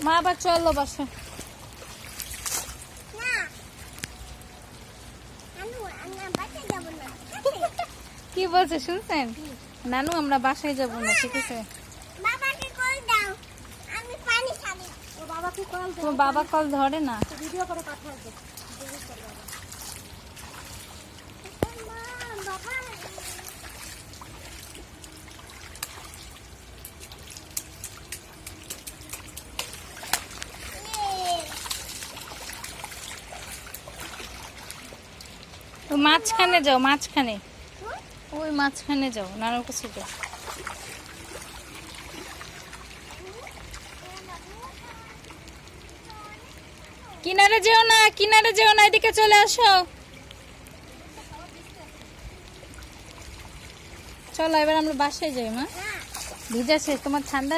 মা আবার চলো বাসা। কি বলছে শুনছেন? নানু আমরা বাসায় যাব না, ঠিক আছে? তোমার বাবা কল ধরে না। ভিডিও করে পাঠাবে। তো মাঝখানে যাও, মাঝখানে, ওই মাঝখানে যাও, নানুর কাছে যাও। কিনারে যেও না, কিনারে যেও না, এদিকে চলে আসো। চলো এবার আমরা বাসায় যাই। মা ভিজাছে, তোমার ঠান্ডা